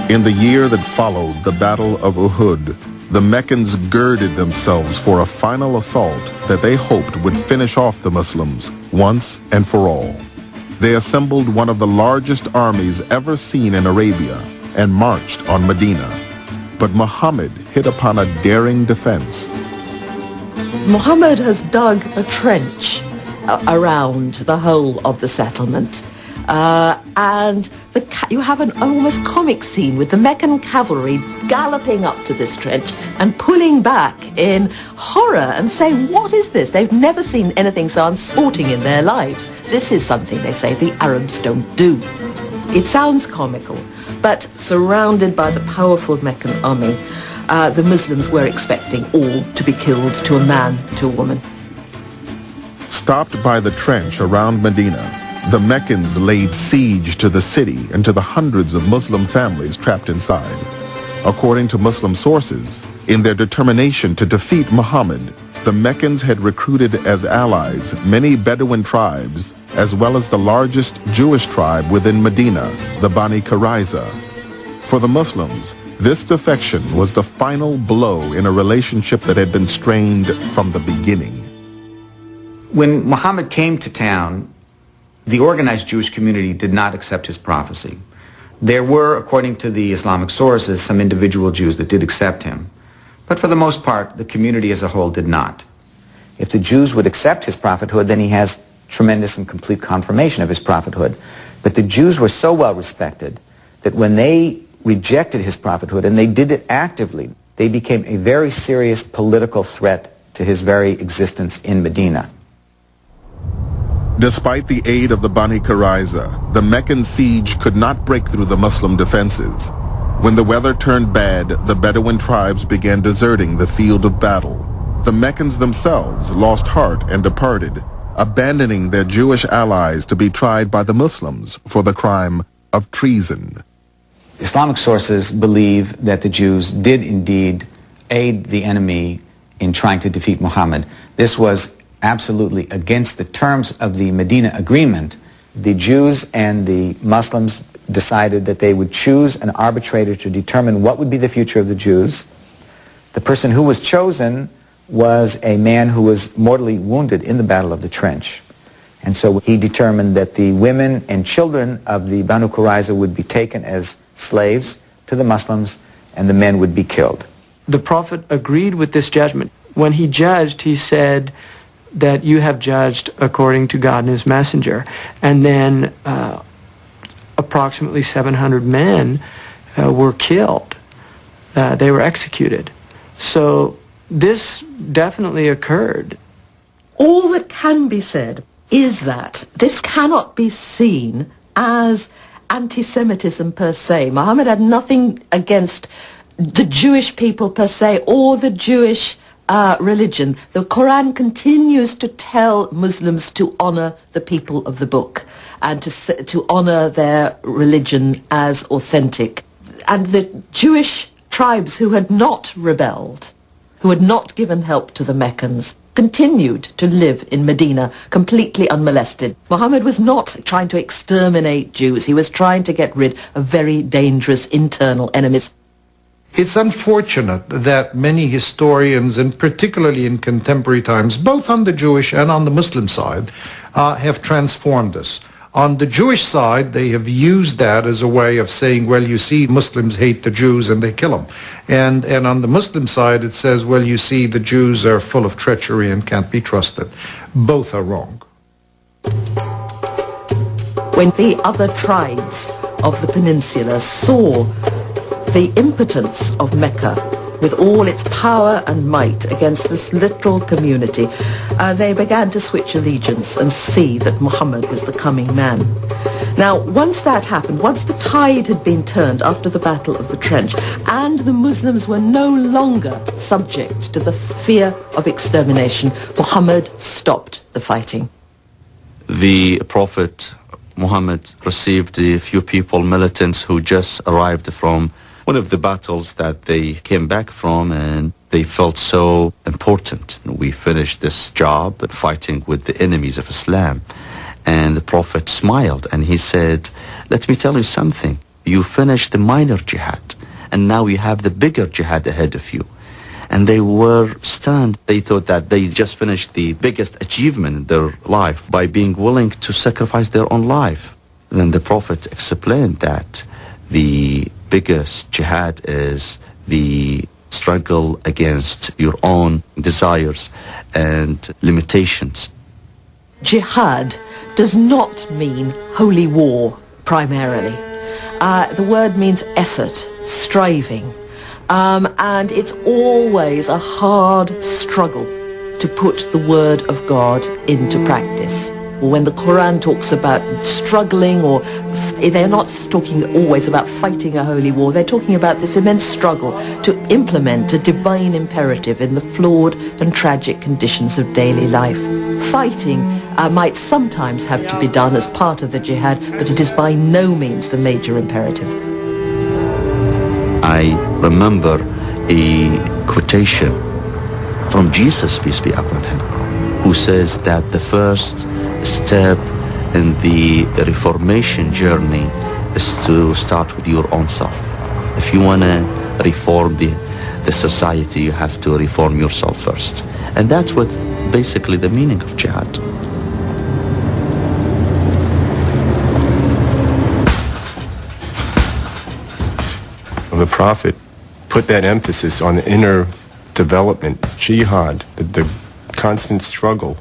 In the year that followed the Battle of Uhud, the Meccans girded themselves for a final assault that they hoped would finish off the Muslims once and for all. They assembled one of the largest armies ever seen in Arabia and marched on Medina. But Muhammad hit upon a daring defense. Muhammad has dug a trench around the whole of the settlement. And you have an almost comic scene with the Meccan cavalry galloping up to this trench and pulling back in horror and saying, what is this? They've never seen anything so unsporting in their lives. This is something, they say, the Arabs don't do. It sounds comical, but surrounded by the powerful Meccan army, the Muslims were expecting all to be killed, to a man, to a woman. Stopped by the trench around Medina, the Meccans laid siege to the city and to the hundreds of Muslim families trapped inside. According to Muslim sources, in their determination to defeat Muhammad, the Meccans had recruited as allies many Bedouin tribes, as well as the largest Jewish tribe within Medina, the Bani Qurayza. For the Muslims, this defection was the final blow in a relationship that had been strained from the beginning. When Muhammad came to town, the organized Jewish community did not accept his prophecy. There were, according to the Islamic sources, some individual Jews that did accept him. But for the most part, the community as a whole did not. If the Jews would accept his prophethood, then he has tremendous and complete confirmation of his prophethood. But the Jews were so well respected that when they rejected his prophethood, and they did it actively, they became a very serious political threat to his very existence in Medina. Despite the aid of the Bani Qurayza, the Meccan siege could not break through the Muslim defenses. When the weather turned bad, the Bedouin tribes began deserting the field of battle. The Meccans themselves lost heart and departed, abandoning their Jewish allies to be tried by the Muslims for the crime of treason. Islamic sources believe that the Jews did indeed aid the enemy in trying to defeat Muhammad. This was absolutely against the terms of the Medina Agreement. The Jews and the Muslims decided that they would choose an arbitrator to determine what would be the future of the Jews. The person who was chosen was a man who was mortally wounded in the Battle of the Trench. And so he determined that the women and children of the Banu Qurayza would be taken as slaves to the Muslims, and the men would be killed. The Prophet agreed with this judgment. When he judged, he said that you have judged according to God and his messenger. And then approximately 700 men were killed. They were executed. So this definitely occurred. All that can be said is that this cannot be seen as anti-Semitism per se. Muhammad had nothing against the Jewish people per se or the Jewish religion. The Quran continues to tell Muslims to honor the people of the book and to honor their religion as authentic. And the Jewish tribes who had not rebelled, who had not given help to the Meccans, continued to live in Medina completely unmolested. Muhammad was not trying to exterminate Jews. He was trying to get rid of very dangerous internal enemies. It's unfortunate that many historians, and particularly in contemporary times, both on the Jewish and on the Muslim side, have transformed us. On the Jewish side, they have used that as a way of saying, well, you see, Muslims hate the Jews and they kill them. And on the Muslim side, it says, well, you see, the Jews are full of treachery and can't be trusted. Both are wrong. When the other tribes of the peninsula saw the impotence of Mecca with all its power and might against this little community, they began to switch allegiance and see that Muhammad was the coming man. Now, once that happened, once the tide had been turned after the Battle of the Trench, and the Muslims were no longer subject to the fear of extermination, Muhammad stopped the fighting. The Prophet Muhammad received a few people, militants, who just arrived from one of the battles that they came back from, and they felt so important. We finished this job fighting with the enemies of Islam. And the Prophet smiled and he said, let me tell you something. you finished the minor jihad, and now you have the bigger jihad ahead of you. And they were stunned. They thought that they just finished the biggest achievement in their life by being willing to sacrifice their own life. Then the Prophet explained that the biggest jihad is the struggle against your own desires and limitations. Jihad does not mean holy war, primarily. The word means effort, striving, and it's always a hard struggle to put the word of God into practice. When the Quran talks about struggling, or they're not talking always about fighting a holy war, they're talking about this immense struggle to implement a divine imperative in the flawed and tragic conditions of daily life. Fighting might sometimes have to be done as part of the jihad, but it is by no means the major imperative. I remember a quotation from Jesus, peace be upon him, who says that the first step in the reformation journey is to start with your own self. If you want to reform the society, you have to reform yourself first. And that's what basically the meaning of jihad. The Prophet put that emphasis on the inner development, jihad, the constant struggle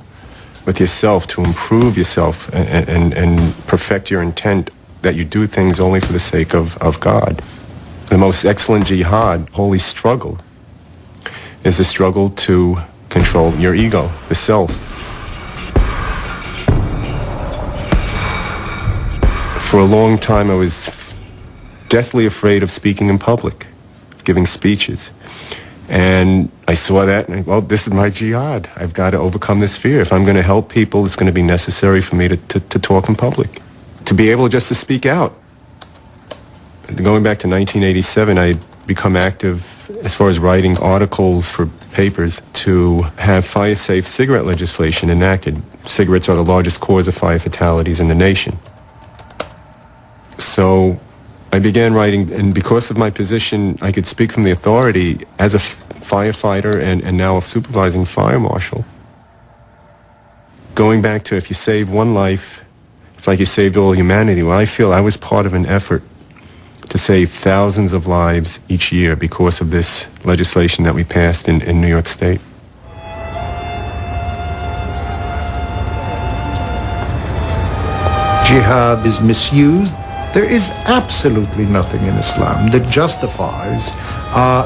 with yourself to improve yourself and perfect your intent, that you do things only for the sake of God. The most excellent jihad, holy struggle, is the struggle to control your ego, the self. For a long time I was deathly afraid of speaking in public, giving speeches. And I saw that, and well, this is my jihad. I've got to overcome this fear. If I'm going to help people, it's going to be necessary for me to talk in public, to be able just to speak out. Going back to 1987, I had become active as far as writing articles for papers to have fire-safe cigarette legislation enacted. Cigarettes are the largest cause of fire fatalities in the nation. So I began writing, and because of my position, I could speak from the authority as a firefighter and now a supervising fire marshal. Going back to, if you save one life, it's like you saved all humanity. Well, I feel I was part of an effort to save thousands of lives each year because of this legislation that we passed in New York State. Jihad is misused. There is absolutely nothing in Islam that justifies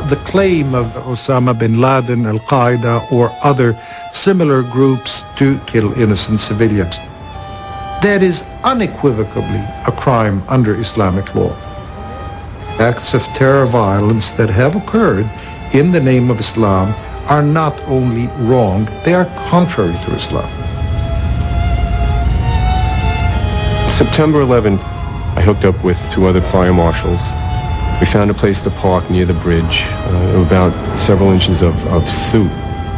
the claim of Osama bin Laden, Al-Qaeda, or other similar groups to kill innocent civilians. That is unequivocally a crime under Islamic law. Acts of terror violence that have occurred in the name of Islam are not only wrong, they are contrary to Islam. September 11th, I hooked up with two other fire marshals. We found a place to park near the bridge, about several inches of soot.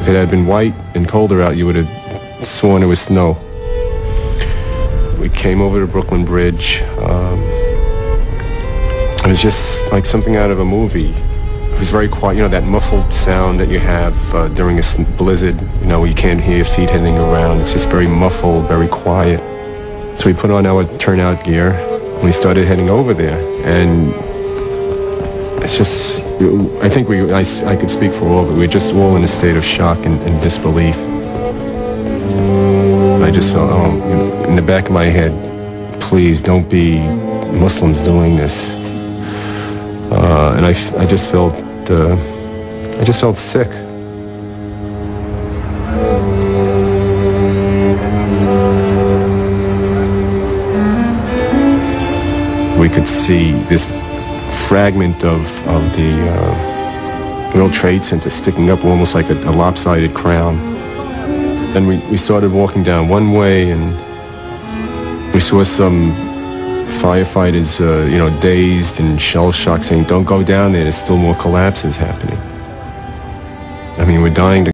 If it had been white and colder out, you would have sworn it was snow. We came over to Brooklyn Bridge. It was just like something out of a movie. It was very quiet, you know, that muffled sound that you have during a blizzard, you know, you can't hear your feet hitting around. It's just very muffled, very quiet. So we put on our turnout gear. We started heading over there, and it's just, I think I could speak for all of it. We were just all in a state of shock and disbelief. I just felt, in the back of my head, please don't be Muslims doing this. And I just felt sick. We could see this fragment of the World Trade Center sticking up almost like a lopsided crown. Then we started walking down one way, and we saw some firefighters, dazed and shell-shocked, saying, "Don't go down there, there's still more collapses happening." I mean, we're dying to